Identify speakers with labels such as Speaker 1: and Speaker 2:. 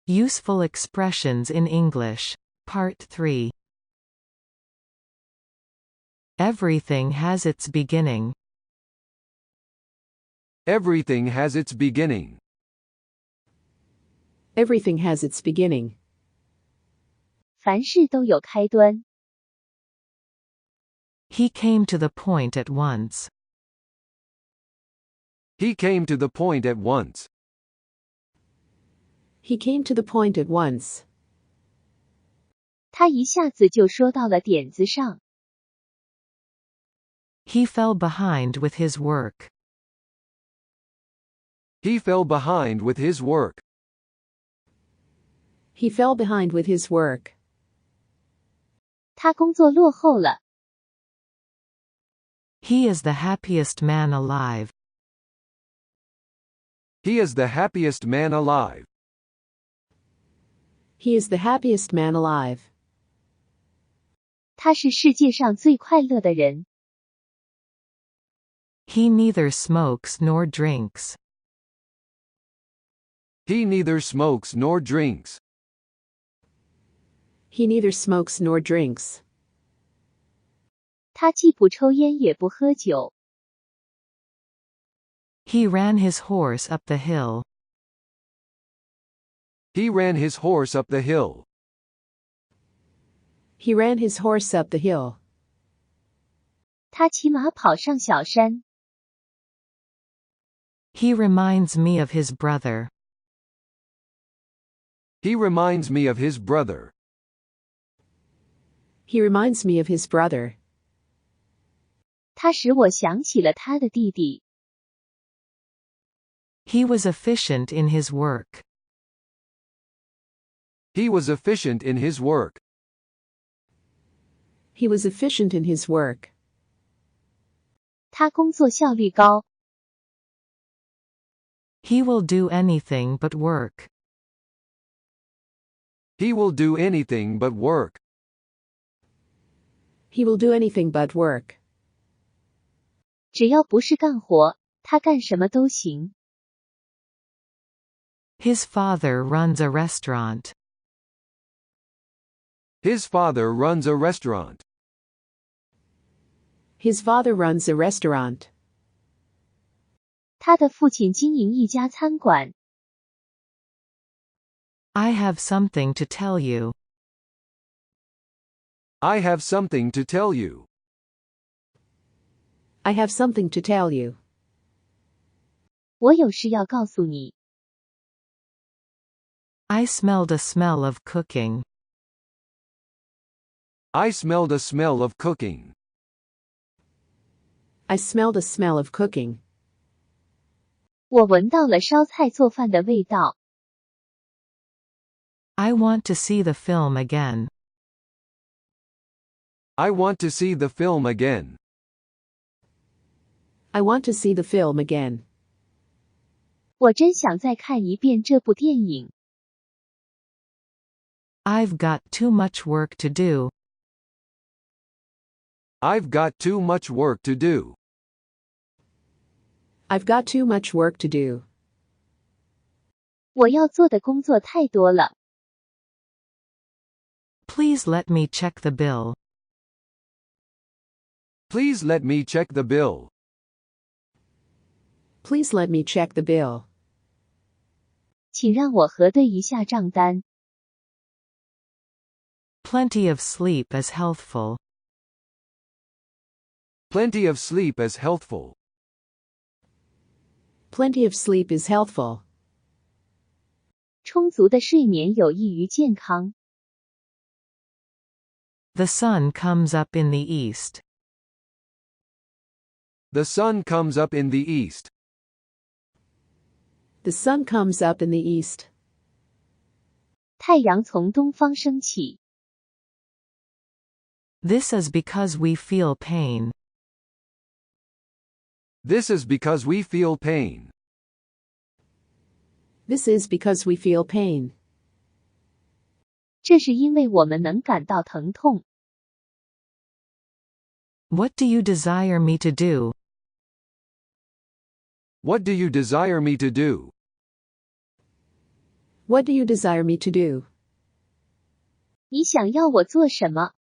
Speaker 1: Useful expressions in English. Part 3. Everything has its beginning.
Speaker 2: Everything has its beginning.
Speaker 3: Everything has its beginning.
Speaker 4: 凡事都有开端。
Speaker 1: He came to the point at once.
Speaker 2: He came to the point at once.
Speaker 3: He came to the point at once.
Speaker 4: 他一下子就说到了点子上。
Speaker 1: He fell behind with his work.
Speaker 2: He fell behind with his work.
Speaker 3: He fell behind with his work.
Speaker 4: 他工作落后了。
Speaker 1: He is the happiest man alive.
Speaker 2: He is the happiest man alive.
Speaker 3: He is the happiest man alive.
Speaker 4: 他是世界上最快乐的人。
Speaker 1: He neither smokes nor drinks.
Speaker 2: He neither smokes nor drinks.
Speaker 3: He neither smokes nor drinks.
Speaker 4: 他既不抽烟也不喝酒。
Speaker 1: He ran his horse up the hill.
Speaker 2: He ran his horse up the hill.
Speaker 3: He ran his horse up the hill.
Speaker 4: 他骑马跑上小山。
Speaker 1: He reminds me of his brother.
Speaker 2: He reminds me of his brother.
Speaker 3: He reminds me of his brother.
Speaker 4: 他使我想起了他的弟弟。
Speaker 1: He was efficient in his work.
Speaker 2: He was efficient in his work.
Speaker 3: He was efficient in his work.
Speaker 4: 他工作效率高。
Speaker 1: He will do anything but work.
Speaker 2: He will do anything but work.
Speaker 3: He will do anything but work.
Speaker 4: 只要不是干活，他干什么都行。
Speaker 1: His father runs a restaurant.
Speaker 2: His father runs a restaurant.
Speaker 3: His father runs a restaurant.
Speaker 4: 他的父亲经营一家餐馆。
Speaker 1: I have something to tell you.
Speaker 2: I have something to tell you.
Speaker 3: I have something to tell you.
Speaker 4: 我有事要告诉你。
Speaker 1: I smelled a smell of cooking.
Speaker 2: I smelled a smell of cooking.
Speaker 3: I smelled a smell of cooking.
Speaker 4: 我闻到了烧菜做饭的味道。
Speaker 1: I want to see the film again.
Speaker 2: I want to see the film again.
Speaker 3: I want to see the film again.
Speaker 4: 我真想再看一遍这部电影。
Speaker 1: I've got too much work to do.
Speaker 2: I've got too much work to do.
Speaker 3: I've got too much work to do.
Speaker 4: 我要做的工作太多了。
Speaker 1: Please let me check the bill.
Speaker 2: Please let me check the bill.
Speaker 3: Please let me check the bill.
Speaker 4: 请让我核对一下账单。
Speaker 1: Plenty of sleep is healthful.
Speaker 2: Plenty of sleep is healthful.
Speaker 3: Plenty of sleep is healthful.
Speaker 4: 充足的睡眠有益于健康。
Speaker 1: The sun comes up in the east.
Speaker 2: The sun comes up in the east.
Speaker 3: The sun comes up in the east.
Speaker 4: 太阳从东方升起。
Speaker 1: This is because we feel pain.
Speaker 2: This is because we feel pain.
Speaker 3: This is because we feel pain.
Speaker 4: 这是因为我们能感到疼痛。
Speaker 1: What do you desire me to do?
Speaker 2: What do you desire me to do?
Speaker 3: What do you desire me to do?
Speaker 4: 你想要我做什么？